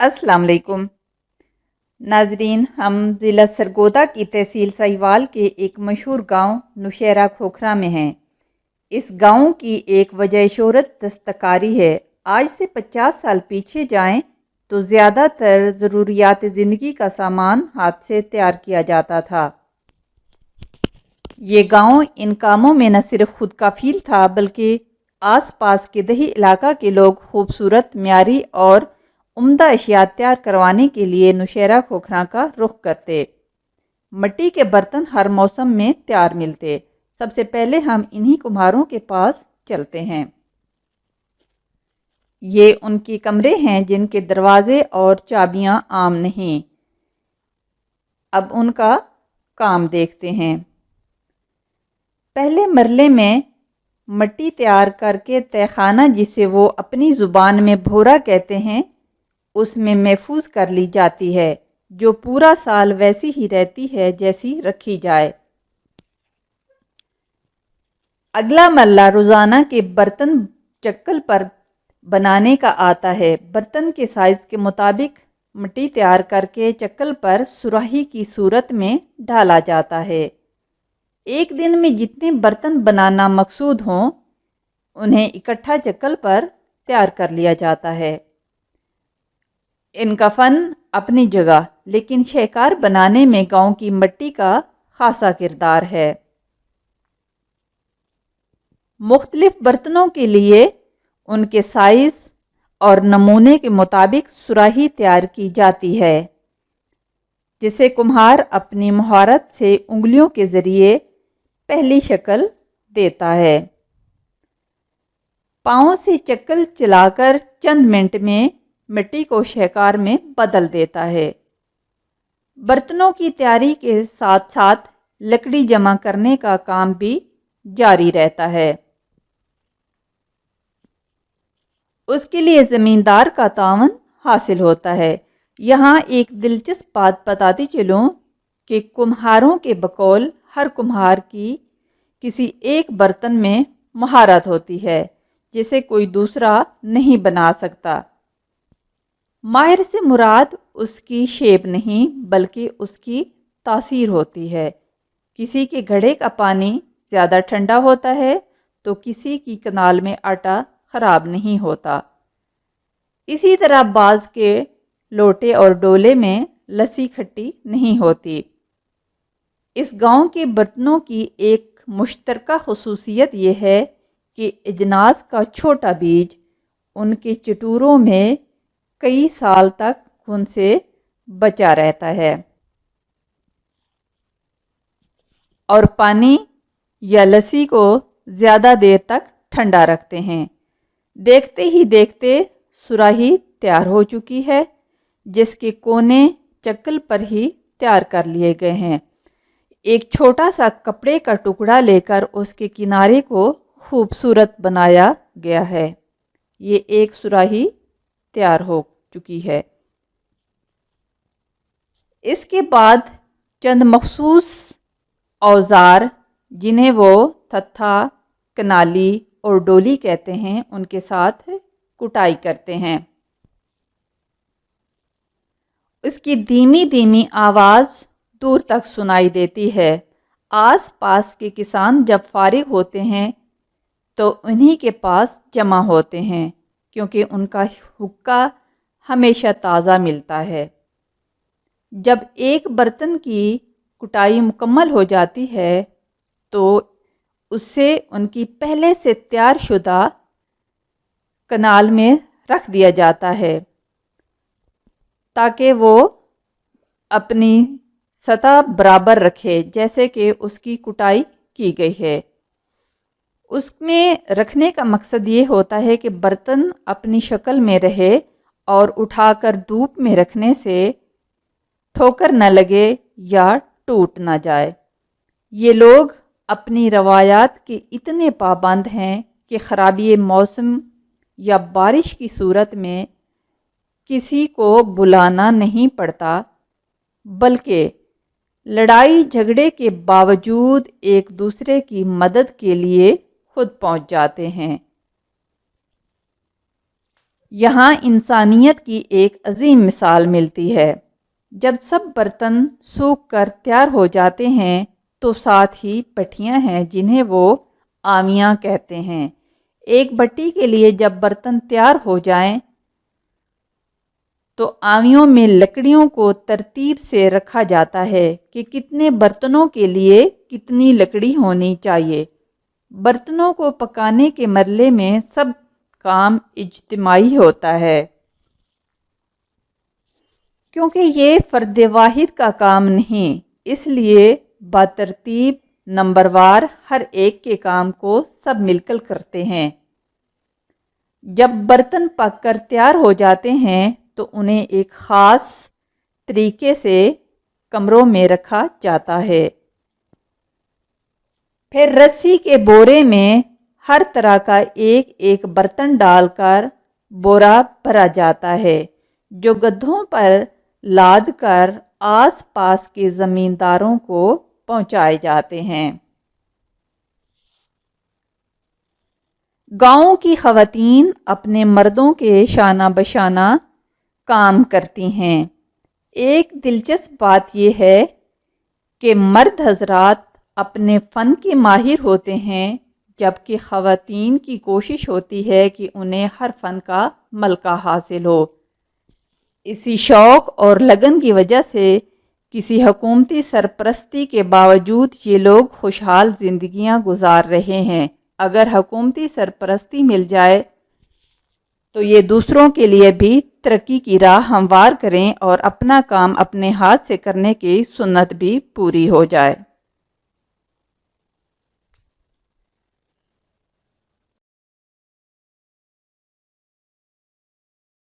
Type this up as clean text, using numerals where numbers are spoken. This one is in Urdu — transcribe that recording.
السلام علیکم ناظرین، ہم ضلع سرگودا کی تحصیل سہیوال کے ایک مشہور گاؤں نوشہرہ کھوکھرا میں ہیں۔ اس گاؤں کی ایک وجہ شہرت دستکاری ہے۔ آج سے 50 سال پیچھے جائیں تو زیادہ تر ضروریات زندگی کا سامان ہاتھ سے تیار کیا جاتا تھا۔ یہ گاؤں ان کاموں میں نہ صرف خود کفیل تھا بلکہ آس پاس کے دیہی علاقہ کے لوگ خوبصورت، معیاری اور عمدہ اشیاء تیار کروانے کے لیے نوشہرہ کھوکھرا کا رخ کرتے۔ مٹی کے برتن ہر موسم میں تیار ملتے۔ سب سے پہلے ہم انہی کمہاروں کے پاس چلتے ہیں۔ یہ ان کے کمرے ہیں جن کے دروازے اور چابیاں عام نہیں۔ اب ان کا کام دیکھتے ہیں۔ پہلے مرلے میں مٹی تیار کر کے تہہ خانہ، جسے وہ اپنی زبان میں بھورا کہتے ہیں، اس میں محفوظ کر لی جاتی ہے، جو پورا سال ویسی ہی رہتی ہے جیسی رکھی جائے۔ اگلا مرلہ روزانہ کے برتن چکل پر بنانے کا آتا ہے۔ برتن کے سائز کے مطابق مٹی تیار کر کے چکل پر سراہی کی صورت میں ڈالا جاتا ہے۔ ایک دن میں جتنے برتن بنانا مقصود ہوں، انہیں اکٹھا چکل پر تیار کر لیا جاتا ہے۔ ان کا فن اپنی جگہ، لیکن شہکار بنانے میں گاؤں کی مٹی کا خاصا کردار ہے۔ مختلف برتنوں کے لیے ان کے سائز اور نمونے کے مطابق سراہی تیار کی جاتی ہے، جسے کمہار اپنی مہارت سے انگلیوں کے ذریعے پہلی شکل دیتا ہے۔ پاؤں سے چکل چلا کر چند منٹ میں مٹی کو شہکار میں بدل دیتا ہے۔ برتنوں کی تیاری کے ساتھ ساتھ لکڑی جمع کرنے کا کام بھی جاری رہتا ہے۔ اس کے لیے زمیندار کا تعاون حاصل ہوتا ہے۔ یہاں ایک دلچسپ بات بتاتی چلوں کہ کمہاروں کے بقول ہر کمہار کی کسی ایک برتن میں مہارت ہوتی ہے جسے کوئی دوسرا نہیں بنا سکتا۔ ماہر سے مراد اس کی شیپ نہیں بلکہ اس کی تاثیر ہوتی ہے۔ کسی کے گھڑے کا پانی زیادہ ٹھنڈا ہوتا ہے تو کسی کی کنال میں آٹا خراب نہیں ہوتا۔ اسی طرح بعض کے لوٹے اور ڈولے میں لسی کھٹی نہیں ہوتی۔ اس گاؤں کے برتنوں کی ایک مشترکہ خصوصیت یہ ہے کہ اجناس کا چھوٹا بیج ان کے چٹوروں میں کئی سال تک گھن سے بچا رہتا ہے اور پانی یا لسی کو زیادہ دیر تک ٹھنڈا رکھتے ہیں۔ دیکھتے ہی دیکھتے سراہی تیار ہو چکی ہے، جس کے کونے چکل پر ہی تیار کر لیے گئے ہیں۔ ایک چھوٹا سا کپڑے کا ٹکڑا لے کر اس کے کنارے کو خوبصورت بنایا گیا ہے۔ یہ ایک سراہی تیار ہو چکی ہے۔ اس کے بعد چند مخصوص اوزار، جنہیں وہ تھتھا، کنالی اور ڈولی کہتے ہیں، ان کے ساتھ کٹائی کرتے ہیں۔ اس کی دھیمی دھیمی آواز دور تک سنائی دیتی ہے۔ آس پاس کے کسان جب فارغ ہوتے ہیں تو انہی کے پاس جمع ہوتے ہیں، کیونکہ ان کا حقہ ہمیشہ تازہ ملتا ہے۔ جب ایک برتن کی کٹائی مکمل ہو جاتی ہے تو اسے ان کی پہلے سے تیار شدہ کنال میں رکھ دیا جاتا ہے تاکہ وہ اپنی سطح برابر رکھے جیسے کہ اس کی کٹائی کی گئی ہے۔ اس میں رکھنے کا مقصد یہ ہوتا ہے کہ برتن اپنی شکل میں رہے اور اٹھا کر دھوپ میں رکھنے سے ٹھوکر نہ لگے یا ٹوٹ نہ جائے۔ یہ لوگ اپنی روایات کے اتنے پابند ہیں کہ خرابی موسم یا بارش کی صورت میں کسی کو بلانا نہیں پڑتا، بلکہ لڑائی جھگڑے کے باوجود ایک دوسرے کی مدد کے لیے خود پہنچ جاتے ہیں۔ یہاں انسانیت کی ایک عظیم مثال ملتی ہے۔ جب سب برتن سوکھ کر تیار ہو جاتے ہیں تو ساتھ ہی پٹھیاں ہیں جنہیں وہ آمیاں کہتے ہیں۔ ایک بٹی کے لیے جب برتن تیار ہو جائیں تو آمیوں میں لکڑیوں کو ترتیب سے رکھا جاتا ہے کہ کتنے برتنوں کے لیے کتنی لکڑی ہونی چاہیے۔ برتنوں کو پکانے کے مرحلے میں سب کام اجتماعی ہوتا ہے، کیونکہ یہ فرد واحد کا کام نہیں، اس لیے بترتیب نمبر وار ہر ایک کے کام کو سب مل کر کرتے ہیں۔ جب برتن پک کر تیار ہو جاتے ہیں تو انہیں ایک خاص طریقے سے کمروں میں رکھا جاتا ہے۔ پھر رسی کے بورے میں ہر طرح کا ایک ایک برتن ڈال کر بورا بھرا جاتا ہے، جو گدھوں پر لاد کر آس پاس کے زمینداروں کو پہنچائے جاتے ہیں۔ گاؤں کی خواتین اپنے مردوں کے شانہ بشانہ کام کرتی ہیں۔ ایک دلچسپ بات یہ ہے کہ مرد حضرات اپنے فن کے ماہر ہوتے ہیں، جبکہ خواتین کی کوشش ہوتی ہے کہ انہیں ہر فن کا ملکہ حاصل ہو۔ اسی شوق اور لگن کی وجہ سے کسی حکومتی سرپرستی کے باوجود یہ لوگ خوشحال زندگیاں گزار رہے ہیں۔ اگر حکومتی سرپرستی مل جائے تو یہ دوسروں کے لیے بھی ترقی کی راہ ہموار کریں اور اپنا کام اپنے ہاتھ سے کرنے کی سنت بھی پوری ہو جائے۔